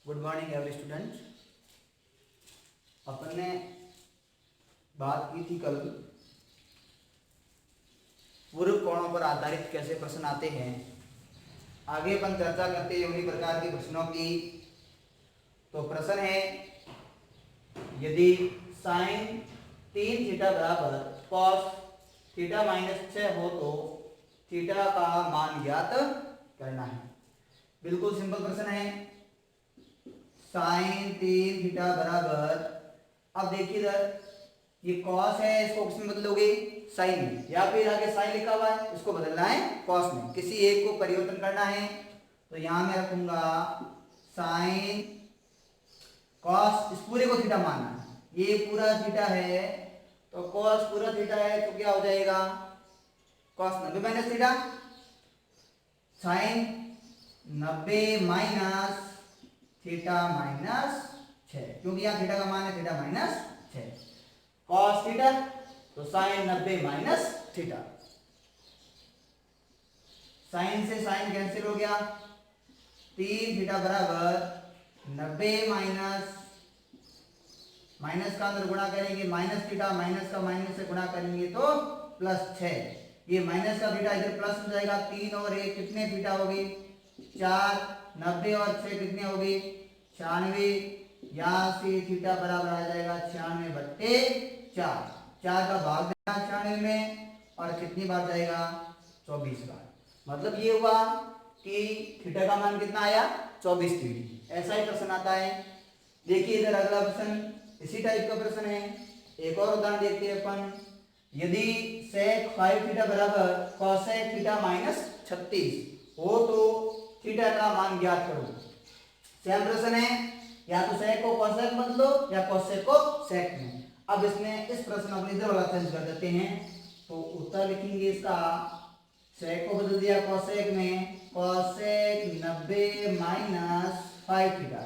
Good morning every student. अपन ने बात की थी कल पूर्व कोणों पर आधारित कैसे प्रश्न आते हैं। आगे अपन चर्चा करते हैं उन्हीं प्रकार के प्रश्नों की। तो प्रश्न है, यदि साइन 3 थीटा बराबर कॉस थीटा माइनस 6 हो तो थीटा का मान ज्ञात करना है। बिल्कुल सिंपल प्रश्न है। साइन 3 थीटा बराबर, अब देखिए इधर ये कॉस है, इसको किसमें बदलोगे? साइन में, या फिर आगे साइन लिखा हुआ है इसको बदलना है कॉस में। किसी एक को परिवर्तन करना है तो यहां मैं रखूंगा साइन कॉस, इस पूरे को थीटा मानना है। ये पूरा थीटा है तो कॉस पूरा थीटा है तो क्या हो जाएगा? Cos 90 minus theta, sine 90 minus theta minus 6, क्योंकि यहाँ थीटा का मान है थीटा माइनस 6। कॉस थीटा तो साइन 90 माइनस थीटा, साइन से साइन कैंसिल हो गया। 3 थीटा बराबर 90 माइनस, माइनस का अंदर गुणा करेंगे माइनस थीटा, माइनस का माइनस से गुणा करेंगे तो प्लस 6। ये माइनस का थीटा इधर प्लस हो जाएगा। 3 और 1 कितने थीटा हो गए? 4। 90 और 6 कितने हो गए? 96। यहाँ से थीटा बराबर आ जाएगा 96/4। 4 का भाग देना 96 में और कितनी बार जाएगा? 24 बार। मतलब ये हुआ कि थीटा का मान कितना आया? 24 डिग्री। ऐसा ही प्रश्न आता है। देखिए इधर अगला प्रश्न इसी टाइप का प्रश्न है। एक और उदाहरण देखते हैं अपन। यदि sec 5 थीटा बराबर cosec थीटा माइनस 36 हो तो थीटा का मान ज्ञात करो। सेम प्रश्न है, या तो sec को cosec मत लो या cosec को sec में। अब इसमें इस प्रश्न को इधर वाला चेंज कर देते हैं तो उत्तर लिखेंगे इसका, sec को बदल दिया cosec में, cosec 90 माइनस 5 थीटा।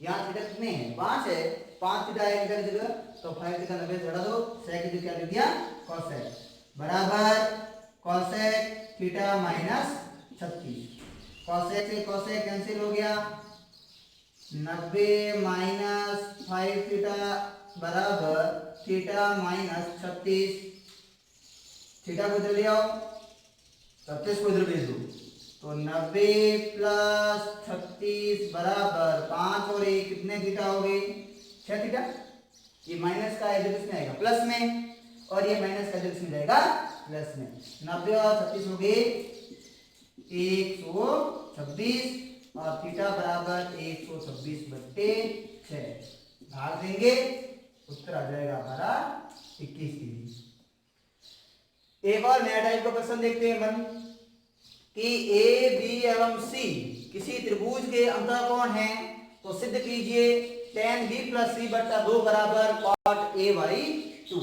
यहाँ थीटा कितने हैं? 5 है, 5 थीटा है इधर जगह तो 5 थीटा 90 से हटा दो, sec इधर क्या लिख दिया? cosec बराबर cosec थीटा माइनस 36। cosec से cosec कैंसिल हो गया। 90 माइनस 5 थीटा बराबर थीटा माइनस 36। थीटा को इधर ले आओ, 36 को इधर भेज दो तो 90 प्लस 36 बराबर 5 और 1 कितने थीटा हो गए? 6 थीटा। ये माइनस का इधर किसमें आएगा? प्लस में, और ये माइनस का इधर किसमें जाएगा? प्लस में। 90 और 36 हो गए 126 और थीटा बराबर 126/6 भाग देंगे, उत्तर आ जाएगा हमारा 21 डिग्री। एक और नया टाइप का प्रश्न देखते हैं मन कि ए बी एवं सी किसी त्रिभुज के अंतःकोण हैं तो सिद्ध कीजिए tan b प्लस c बट्टा 2 बराबर cot a/2।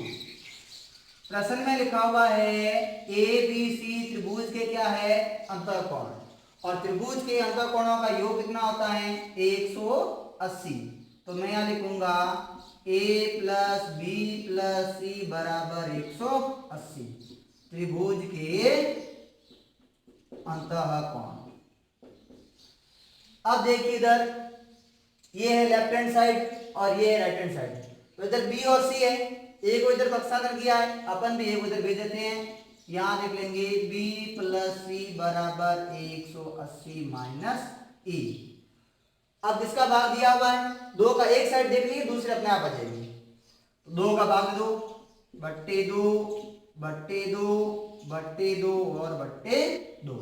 प्रश्न में लिखा हुआ है ए बी सी त्रिभुज के क्या है? अंतःकोण, और त्रिभुज के अंतःकोणों का योग कितना होता है? 180। तो मैं यहाँ लिखूंगा a प्लस बी प्लस सी बराबर 180 त्रिभुज के अंतःकोण। अब देखिए इधर ये है लेफ्ट हैंड साइड और ये है राइट हैंड साइड। तो इधर बी और सी है, ए को इधर पक्षांतर किया है, अपन भी ए को इधर भेज देते हैं। यहां देख लेंगे बी प्लस सी बराबर 180 माइनस ई। अब किसका भाग दिया हुआ है? 2 का एक साइड देख लीजिए, दूसरे अपने आप आ जाएगी। 2 का भाग दो, बट्टे 2 बट्टे 2 बट्टे 2 और बट्टे 2।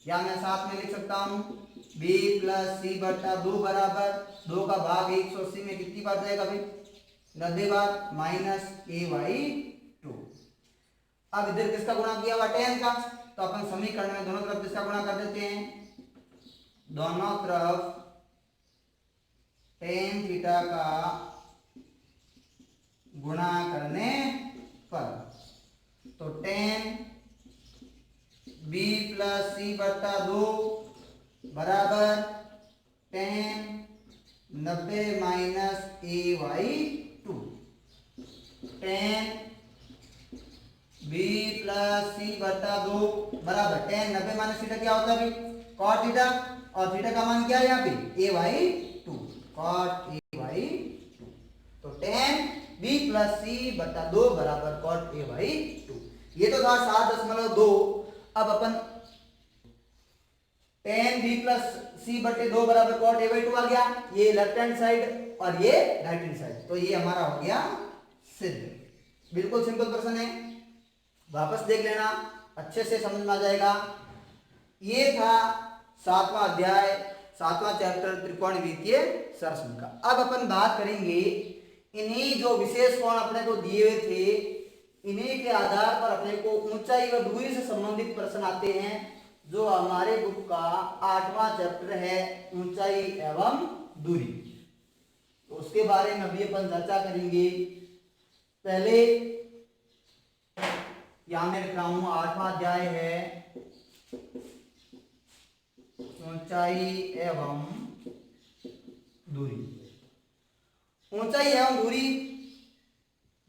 या मैं साथ में लिख सकता हूं b प्लस सी बट्टा 2 बराबर 2 का भाग 180 में कितनी बार जाएगा भाई? 90 बार माइनस a/2। अब इधर किसका गुणा किया हुआ? tan का। तो अपन समीकरण में दोनों तरफ किसका गुणा कर देते हैं? दोनों तरफ tan थीटा का गुणा करने पर तो tan b प्लस सी बट्टा 2 बराबर tan 90 minus a/2। tan b plus C बट्टा 2 बराबर tan 90 माइनस थीटा क्या होता है भाई? cot थीटा, और थीटा का मान क्या है यहाँ पे? a/2। कॉट ए बाई, तो tan b प्लस सी बटा 2 बराबर कॉट ए बाई 2। ये तो था 7.2। अब अपन tan b प्लस सी बटे 2 बराबर कॉट ए बाई 2 आ गया, ये लेफ्ट हैंड साइड और ये राइट हैंड साइड, तो ये हमारा हो गया सिद्ध। बिल्कुल सिंपल प्रश्न है, वापस देख लेना, अच्छे से समझ में आ जाएगा। ये था 7वां अध्याय, 7वां चैप्टर त्रिकोणमितीय सरसम का। अब अपन बात करेंगे इन्हीं जो विशेष कोण अपने को दिए हुए थे, इन्हीं के आधार पर अपने को ऊंचाई व दूरी से संबंधित प्रश्न आते हैं, जो हमारे बुक का 8वां चैप्टर है, ऊंचाई एवं दूरी। तो उसके बारे में अभी अपन चर्चा करेंगे। पहले यहां मैं लिख रहा हूं 8वां अध्याय है ऊंचाई एवं दूरी। ऊंचाई एवं दूरी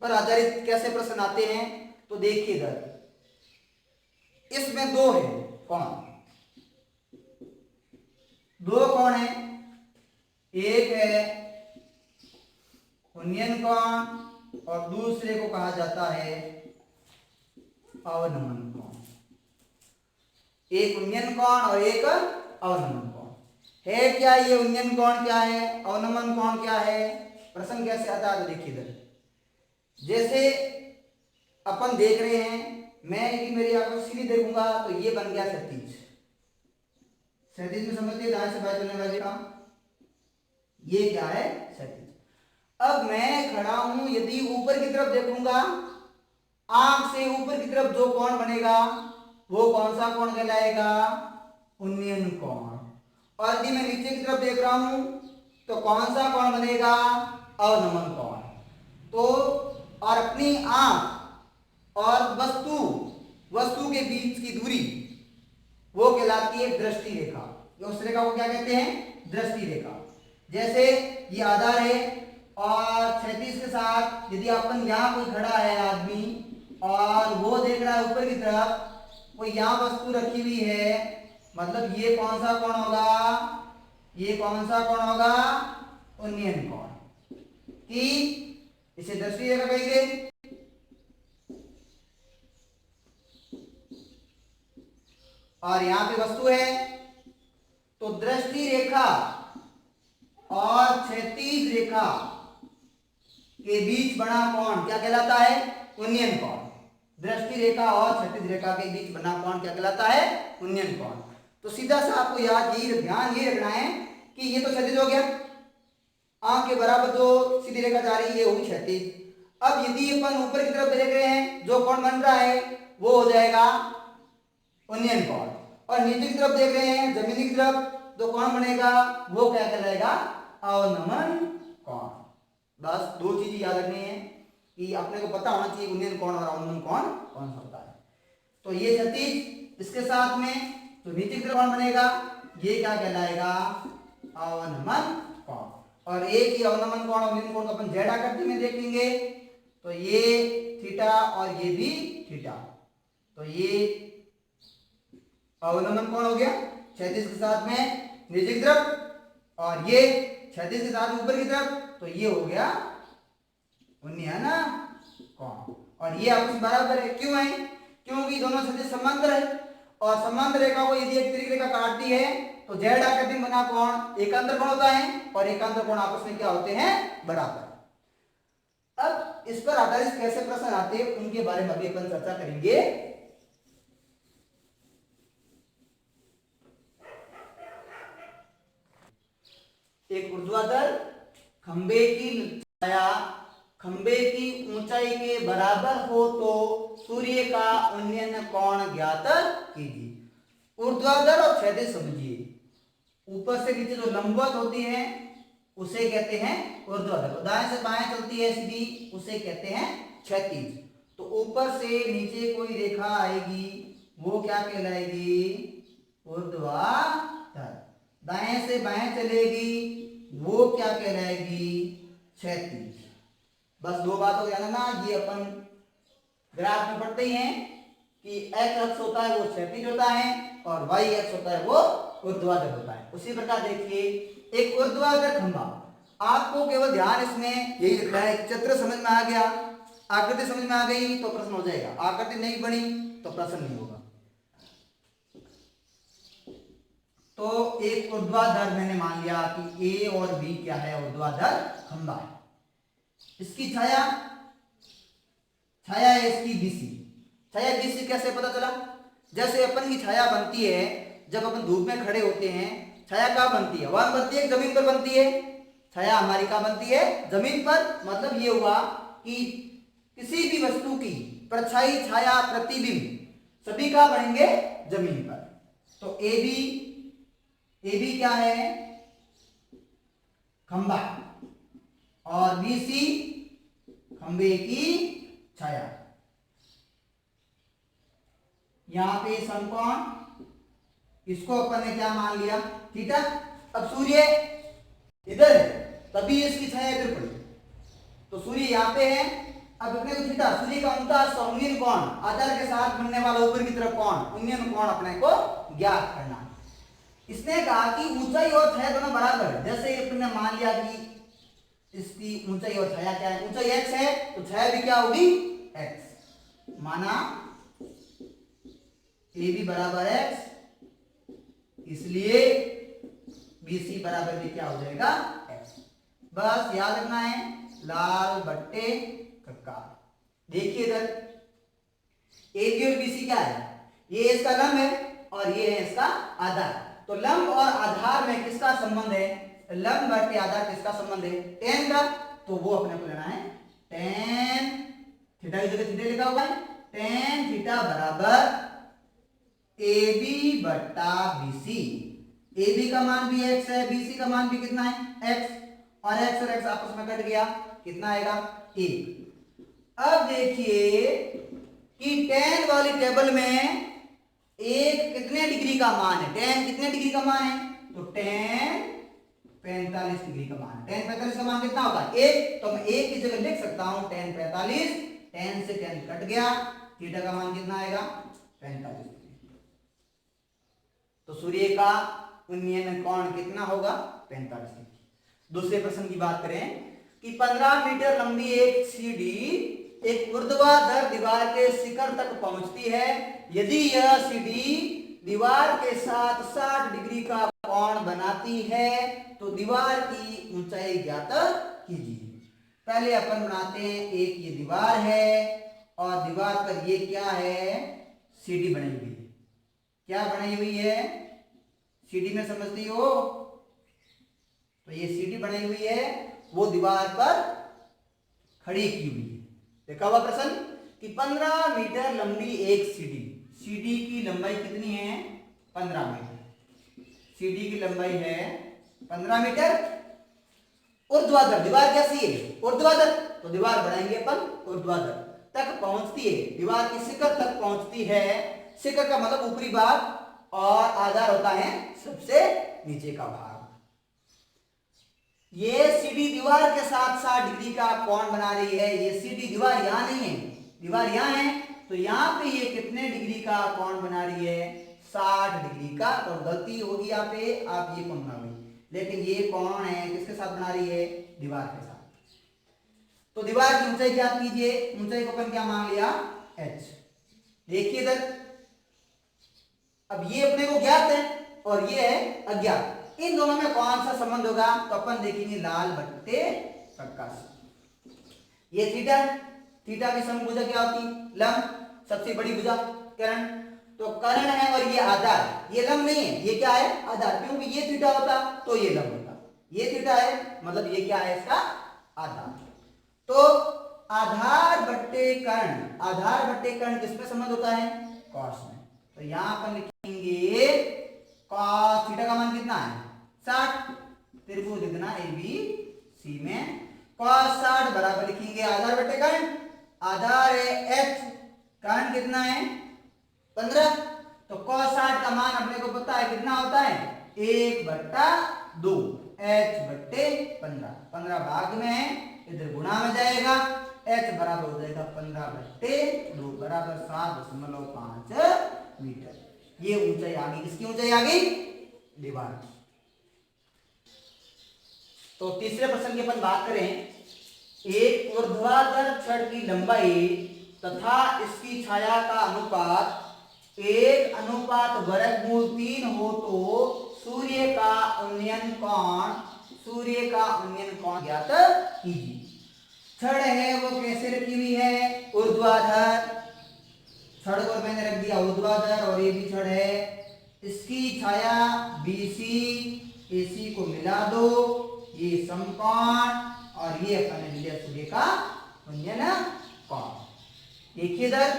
पर आधारित कैसे प्रश्न आते हैं, तो देखिए इधर, इसमें दो है कौन, दो कौन है, एक है उन्नयन कोण और दूसरे को कहा जाता है अवनमन कोण। एक उन्नयन कोण और एक अवनमन कोण है। क्या ये उन्नयन कोण क्या है, अवनमन कोण क्या है, प्रश्न कैसे आता है, तो देखिए इधर, जैसे अपन देख रहे हैं, मैं यदि मेरी आंखों से सीधी देखूंगा तो ये बन गया 37। 37 में समझते हैं दाएं से बाएं चलने वाले काम, ये क्या है 37। अब मैं खड़ा हूं, यदि ऊपर की तरफ देखूंगा, आंख से ऊपर की तरफ जो कोण बनेगा वो कौन सा कोण कहलाएगा, उन्नयन कोण। और यदि मैं नीचे की तरफ देख रहा हूं तो कौन सा कोण बनेगा, अवनमन कोण। तो और अपनी आंख और वस्तु के बीच की दूरी वो कहलाती है दृष्टि रेखा। उस रेखा को क्या कहते हैं, दृष्टि रेखा। जैसे ये आधार है और 36 के साथ यदि अपन यहाँ कोई खड़ा है आदमी और वो देख रहा है ऊपर की तरफ, कोई यहाँ वस्तु रखी हुई है, मतलब ये कौन सा कोण होगा, ये कौन सा कोण होगा, उन्नयन कोण, कि इसे दृष्टि रेखा कहेंगे। और यहां पे वस्तु है, तो दृष्टि रेखा और क्षैतिज रेखा के बीच बना कोण क्या कहलाता है, उन्नयन कोण। दृष्टि रेखा और क्षैतिज रेखा के बीच बना कोण क्या कहलाता है, उन्नयन कोण। तो सीधा सा आपको ध्यान ये रखना है कि ये तो क्षैतिज हो गया, आंख के बराबर जो सीधी रेखा जा रही है ये होगी क्षैतिज। अब यदि अपन ऊपर की तरफ देख रहे हैं, जो कोण बन रहा है वो हो जाएगा उन्नयन कोण, और नीचे की तरफ देख रहे हैं, जमीनी की तरफ, जो कोण बनेगा वो क्या कहलाएगा, अवनमन कोण। बस दो चीजें याद रखनी है कि अपने को पता होना चाहिए उन्नयन कोण और अवनमन कोण कौन सा होता है। तो ये क्षैतिज, इसके साथ में जो नीचे की तरफ कोण बनेगा ये क्या कहलाएगा, अवनमन कोण। और एक ही अवनमन कोण और उन्नयन कोण को अपन जेड आकृति में देखेंगे, तो ये थीटा और ये भी थीटा, तो ये अवनमन कोण हो गया क्षैतिज के साथ में नीचे की तरफ, और ये क्षैतिज के साथ ऊपर की तरफ, तो ये हो गया उन्नयन कोण। और ये आपस में बराबर है, क्यों है, क्योंकि दोनों क्षैतिज समांतर है, और समांतर रेखा को यदि एक तिरछी रेखा काटती है तो जेड आकृति में बना कोण एकांतर कोण होता है, और एकांतर कोण आपस में क्या होते हैं, बराबर। अब इस पर आधारित कैसे प्रश्न आते हैं उनके बारे में अभी अपन चर्चा करेंगे। एक ऊर्ध्वाधर खंबे की छाया खंबे की ऊंचाई के बराबर हो तो सूर्य का उन्नयन कोण ज्ञात कीजिए। ऊर्ध्वाधर और क्षैतिज समझिए, ऊपर से नीचे जो लंबवत होती है उसे कहते हैं ऊर्ध्वाधर, दाएं से बाएं चलती है सीधी उसे कहते हैं क्षैतिज। तो ऊपर से नीचे कोई रेखा आएगी वो क्या कहलाएगी, ऊर्ध्वाधर। दाएं से बाएं चलेगी वो क्या कहलाएगी, क्षैतिज। बस दो बातों ध्यान रखना, ये अपन ग्राफ में पढ़ते ही हैं कि एक्स अक्ष होता है वो क्षैतिज होता है और वाई अक्ष होता है वो ऊर्ध्वाधर होता है। उसी प्रकार देखिए एक ऊर्ध्वाधर खंभा, आपको केवल ध्यान इसमें यही रखना है, चित्र समझ में आ गया, आकृति समझ में आ गई तो प्रश्न हो जाएगा, आकृति नहीं बनी तो प्रश्न नहीं होगा। तो एक ऊर्ध्वाधर मैंने मान लिया कि ए और बी क्या है, ऊर्ध्वाधर खंभा है। इसकी छाया छाया है इसकी बीसी। छाया बीसी कैसे पता चला? जैसे अपन की छाया बनती है जब अपन धूप में खड़े होते हैं, छाया कहाँ बनती है? वहां बनती है, जमीन पर बनती है। छाया हमारी कहाँ बनती है? जमीन पर। मतलब ये हुआ कि किसी भी वस्तु की परछाई, छाया, प्रतिबिंब सभी कहाँ बनेंगे? जमीन पर। तो ए बी क्या है? खंभा, और बीसी खंभे की छाया। यहां पे समकोण, इसको अपन ने क्या मान लिया? थीटा। अब सूर्य इधर है तभी इसकी छाया इधर पड़ी, तो सूर्य यहां पे है। अब अपने को थीटा, सूर्य का उनका उन्नयन कोण, आधार के साथ बनने वाला ऊपर की तरफ कोण, उन्नयन कोण अपने को ज्ञात करना है। इसने कहा कि ऊंचाई और छाया दोनों बराबर है। जैसे अपन ने मान लिया कि इसकी ऊंचाई और छाया क्या है? ऊंचाई x है तो छाया भी क्या होगी? x। माना ए बी बराबर x, इसलिए BC बराबर भी क्या हो जाएगा? x। बस याद रखना है, लाल बट्टे कक्का। देखिए इधर ए बी और BC क्या है? ये इसका लंब है और ये है इसका आधार। तो लंब और आधार में किसका संबंध है? लंब बटे आधार किसका संबंध है? टेन का। तो वो अपने को लेना है टेन थीटा की जगह थीटा लिखा हुआ है, टेन थीटा बराबर ए बी बट्टा BC। ए बी का मान भी x है, BC का मान भी कितना है? x। और x और x आपस में कट गया, कितना आएगा? 1। अब देखिए कि टेन वाली टेबल में एक कितने डिग्री का मान है? टेन कितने डिग्री का मान है? तो टेन 45 डिग्री का मान है। टेन 45 का मान कितना होगा? 1। तो मैं 1 की जगह लिख सकता हूं टेन 45, टेन से टेन कट गया, थीटा का मान कितना आएगा? 45 डिग्री। तो सूर्य का उन्नयन कोण कितना होगा? 45 डिग्री। दूसरे प्रश्न की बात करें कि 15 मीटर लंबी एक सीढ़ी एक ऊर्ध्वाधर दीवार के शिखर तक पहुंचती है। यदि यह सीढ़ी दीवार के साथ 60 डिग्री का कोण बनाती है तो दीवार की ऊंचाई ज्ञात कीजिए। पहले अपन बनाते हैं, एक ये दीवार है और दीवार पर ये क्या है? सीढ़ी बनी हुई है। क्या बनी हुई है? सीढ़ी में समझती हो? तो ये सीढ़ी बनी हुई है, वो दीवार पर खड़ी की हुई है। देखा हुआ प्रश्न कि 15 मीटर लंबी एक सीढ़ी, सीढ़ी की लंबाई कितनी है? 15 मीटर। सीढ़ी की लंबाई है 15 मीटर। ऊर्ध्वाधर दीवार कैसी है? ऊर्ध्वाधर। तो दीवार बनाएंगे अपन ऊर्ध्वाधर तक पहुंचती है, दीवार की शिखर तक पहुंचती है। शिखर का मतलब ऊपरी भाग, और आधार होता है सबसे नीचे का भाग। ये सीढ़ी दीवार के साथ 60 डिग्री का कोण बना रही है। ये सीढ़ी दीवार यहां नहीं है, दीवार यहां है, तो यहां पे ये कितने डिग्री का कोण बना रही है? 60 डिग्री का। तो गलती होगी यहाँ पे, आप ये कोण बना रही, लेकिन ये कोण है किसके साथ बना रही है? दीवार के साथ। तो दीवार की ऊंचाई क्या कीजिए? ऊंचाई को अपन क्या मान लिया? h। देखिए इधर, अब ये अपने को ज्ञात है और ये है अज्ञात। इन दोनों में कौन सा संबंध होगा? तो अपन देखेंगे लाल बट्टे कक्का से। ये थीटा, थीटा की समभुजा क्या होती? लंब, सबसे बड़ी भुजा कर्ण। तो कर्ण है और ये आधार, ये लंब नहीं है, ये क्या है? आधार। क्योंकि ये थीटा होता तो ये लंब होता, ये थीटा है मतलब ये क्या है? इसका आधार। तो आधार बट्टे कर्ण, आधार बट्टे कर्ण किसमें संबंध होता है? कॉस में। तो यहां अपन लिखेंगे कॉस थीटा का मान कितना है? 60। त्रिभुज लिखना ABC में कॉस 60 बराबर लिखेंगे आधार बटे कर्ण। आधार है h, कर्ण कितना है? 15। तो कॉस 60 का मान अपने को पता है कितना होता है? 1/2 h बट्टे 15। 15 भाग में है, इधर गुणा में जाएगा, h बराबर हो जाएगा 15/2 बराबर 7.5 मीटर। ये ऊंचाई आ गई, किसकी ऊंचाई आ गई? दीवार की। तो तीसरे प्रश्न की अपन बात करें, एक ऊर्ध्वाधर छड़ की लंबाई तथा इसकी छाया का अनुपात 1:3 हो तो सूर्य का उन्नयन कोण ज्ञात कीजिए। छड़ है वो कैसे रखी हुई है, ऊर्ध्वाधर, छड़ को मैंने रख दिया ऊर्ध्वाधर और ये भी छड़ है, इसकी छाया BC, AC को मिला दो, ये समकोण और ये अपन ने लिया सूर्य का उन्नयन कोण। देखिए इधर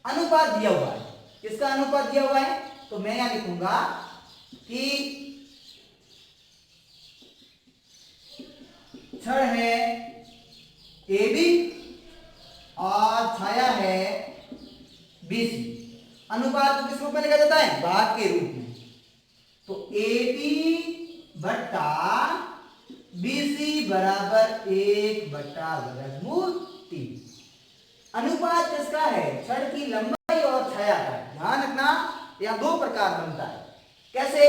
अनुपात दिया हुआ है, किसका अनुपात दिया हुआ है, तो मैं यहां लिखूंगा कि छड़ है AB और छाया है BC। अनुपात को किस रूप में लिखा जाता है, भाग के रूप में। तो AB बट्टा BC बराबर 1/√3। अनुपात किसका है, छड़ की लंबाई और छाया का। ध्यान रखना यहां दो प्रकार बनता है। कैसे,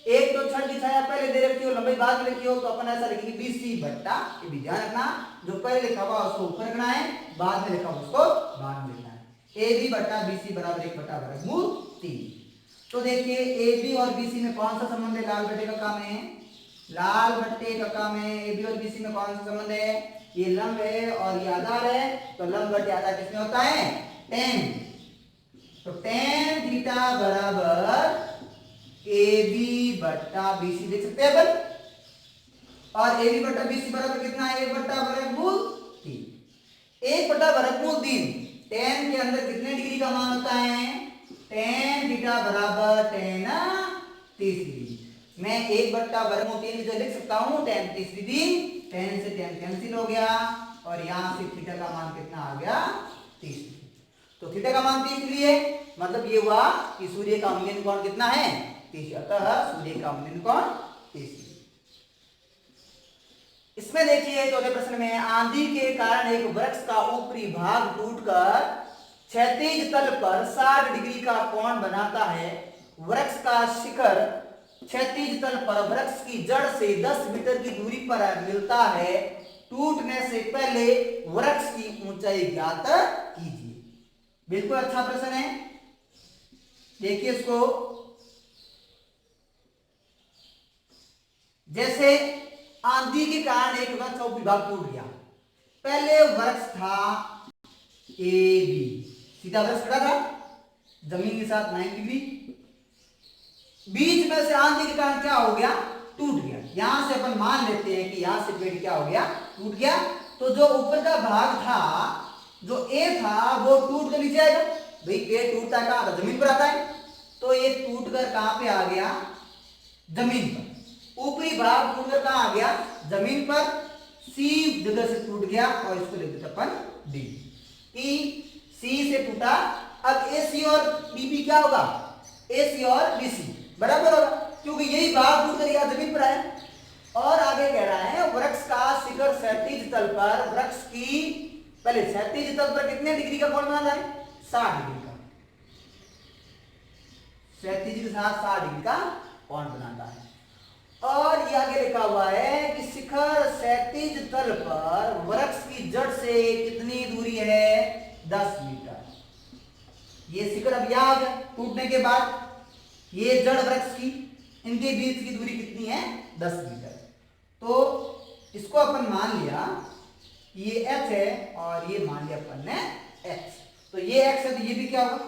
एक तो छड़ की छाया पहले दे रखी हो, लंबाई बाद में लिखी हो, तो अपन ऐसा लिखेंगे BC बट्टा, ये भी ध्यान रखना, जो पहले लिखा हुआ उसको ऊपर रखना है, बाद में लिखा हुआ उसको बाद में लिखना है। AB बट्टा BC बराबर 1/√3। तो देखिए AB और BC में कौन सा संबंध है, लाल बट्टे का काम है, लाल बट्टे का काम है। AB और BC में कौन सा संबंध है, ये लंब है और ये आधार है, तो लंब बटे आधार किसमें होता है, tan। तो tan थीटा बराबर AB बट्टा BC देख सकते हैं अपन, और AB बट्टा BC बराबर कितना है, 1/√3। 1/√3 tan के अंदर कितने डिग्री का मान होता है, tan थीटा बराबर tan 30 डिग्री। मैं 1/√3 जो लिख सकता हूं tan 30 डिग्री, tan से tan कैंसिल हो गया और यहां से थीटा का मान कितना आ गया, 30 डिग्री। तो थीटा का मान 30 डिग्री है, मतलब ये हुआ कि सूर्य का उन्नयन कोण कितना है, 30। अतः सूर्य का उन्नयन कोण 30 डिग्री। इसमें देखिए चौथे प्रश्न में, आंधी के कारण एक वृक्ष का ऊपरी भाग टूटकर क्षैतिज तल पर 60 डिग्री का कोण बनाता है। वृक्ष का शिखर क्षैतिज तल पर वृक्ष की जड़ से 10 मीटर की दूरी पर मिलता है। टूटने से पहले वृक्ष की ऊंचाई ज्ञात कीजिए। बिल्कुल अच्छा प्रश्न है, देखिए इसको। जैसे आंधी के कारण एक वृक्ष का विभाग टूट गया, पहले वृक्ष था AB, सीधा वृक्ष खड़ा था जमीन के साथ 90 डिग्री, बीच में से आंधी के कारण क्या हो गया, टूट गया। यहां से अपन मान लेते हैं कि यहां से पेड़ क्या हो गया, टूट गया। तो जो ऊपर का भाग था, जो A था, वो टूट कर नीचे आएगा। भाई पेड़ टूटता है कहां, जमीन पर आता है, तो ये टूटकर कहां पे आ गया, जमीन पर। ऊपरी भाग टूटकर कहां आ गया, जमीन पर। C जगह से टूट गया और इसको लिख देते अपन D। E C से टूटा, अब AC और BB क्या होगा, AC और BC बराबर होगा, क्योंकि यही भाग टूटकर यहां जमीन पर आया। और आगे कह रहा है वृक्ष का शिखर क्षैतिज तल पर, वृक्ष की पहले क्षैतिज तल पर कितने डिग्री का कोण बनाना है, 60 डिग्री का, क्षैतिज के साथ 60 डिग्री का कोण बनाता है। और ये आगे लिखा हुआ है कि शिखर क्षैतिज तल पर वृक्ष की जड़ से कितनी दूरी है, 10 मीटर। ये शिखर अब यहां आ गया टूटने के बाद, ये जड़ वृक्ष की, इनके बीच की दूरी कितनी है, 10 मीटर। तो इसको अपन मान लिया ये h है और ये मान लिया अपन ने x। तो ये x है तो ये भी क्या होगा,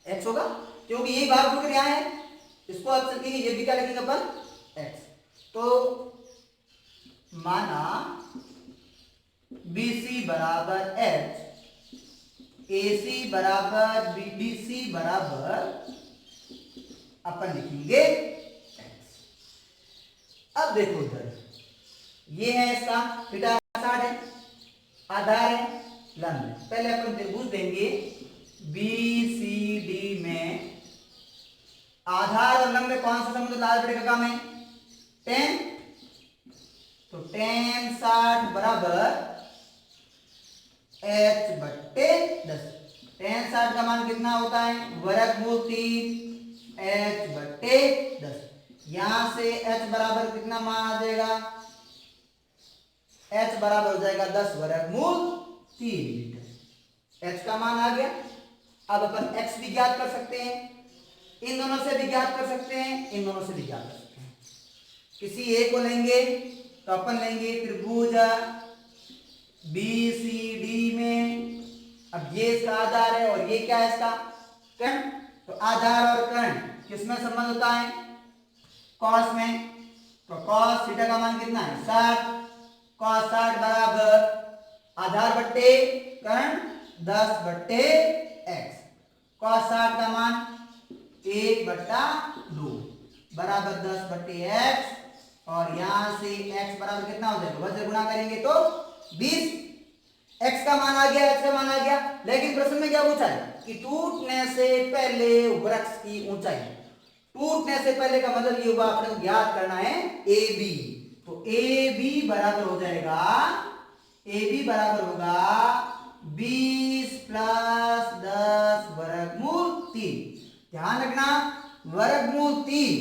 x होगा, क्योंकि ये भाग टूट यहां है। इसको आप लिखेंगे, ये भी क्या लिखेंगे अपन, x। तो माना BC बराबर h, AC बराबर BC बराबर अपन लिखेंगे x। अब देखो इधर, ये है इसका थीटा 60 है, आधार है, लंब है। पहले अपन त्रिभुज देंगे BCD में आधार और लंब में कौन सा संबंध लाल बटे का काम है, tan। तो tan 60 बराबर h बट्टे 10। tan 60 का मान कितना होता है, √3 h बट्टे 10। यहां से h बराबर कितना मान आ जाएगा, h बराबर हो जाएगा 10 वर्गमूल 3 मीटर। h का मान आ गया। अब अपन x भी ज्ञात कर सकते हैं, इन दोनों से भी ज्ञात कर सकते हैं, इन दोनों से भी ज्ञात कर सकते हैं। किसी एक को लेंगे तो अपन लेंगे त्रिभुज BCD में, अब ये इसका आधार है और ये क्या है इसका कर्ण, तो आधार और कर्ण किसमें संबंध होता है, कॉस में। तो कॉस थीटा का मान कितना है 60, कॉस 60 बराबर आधार बट्टे कर्ण 10 बट्टे x, कॉस 60 का मान 1/2 बराबर 10 बट्टे x, और यहां से x बराबर कितना हो जाएगा, वज्र गुणा करेंगे तो 20। x का मान आ गया, x का मान आ गया, लेकिन प्रश्न में क्या पूछा है कि टूटने से पहले वृक्ष की ऊंचाई। टूटने से पहले का मतलब ये हुआ अपने को ज्ञात करना है AB, तो AB बराबर हो जाएगा, AB बराबर होगा 20 प्लस 10 वर्गमूल 3। ध्यान रखना वर्गमूल 3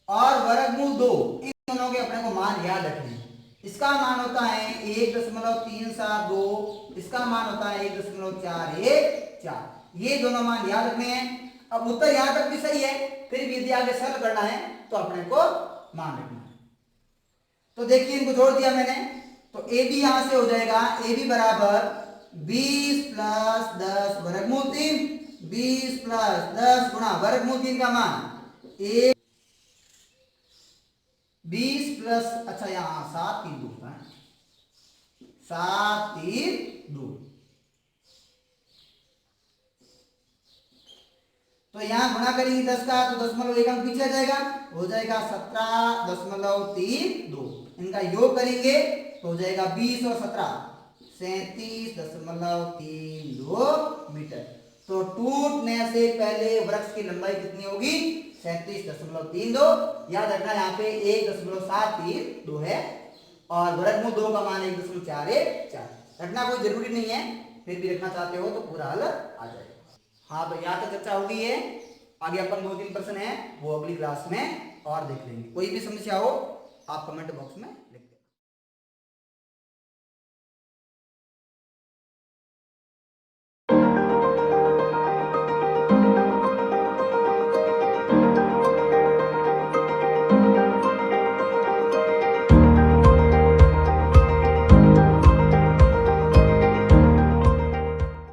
और वर्गमूल 2 इन दोनों के अपने को मान याद रखने हैं। इसका मान होता है 1.372, इसका मान होता है 1.414, ये दोनों मान याद रखने हैं। अब उत्तर यहां तक भी सही है, फिर भी यदि आगे सरल करना है तो अपने को मान रखना है। तो देखिए इनको जोड़ दिया मैंने, तो AB यहां से हो जाएगा AB बराबर 20 प्लस 10 वर्गमूल 3, 20 प्लस 10 गुणा वर्गमूल 3 का मान 20 प्लस, अच्छा यहाँ 7 3 2 है, 7 3 2, तो यहाँ गुणा करेंगे 10 का तो 0.1 अंक पीछे आ जाएगा, हो जाएगा 17.32। इनका योग करेंगे तो हो जाएगा 20 और 17 37.32 मीटर। तो टूटने से पहले वृक्ष की लंबाई कितनी होगी 37.32। याद रखना यहाँ पे 1.732 है और वर्गमूल 2 का मान 1.414। रखना कोई जरूरी नहीं है, फिर भी रखना चाहते हो तो पूरा हल आ जाएगा। हाँ तो यहाँ तक चर्चा हो गई है, आगे अपन 2-3 प्रश्न है वो अगली क्लास में और देख लेंगे। कोई भी समस्या हो आप कमेंट बॉक्स में लिख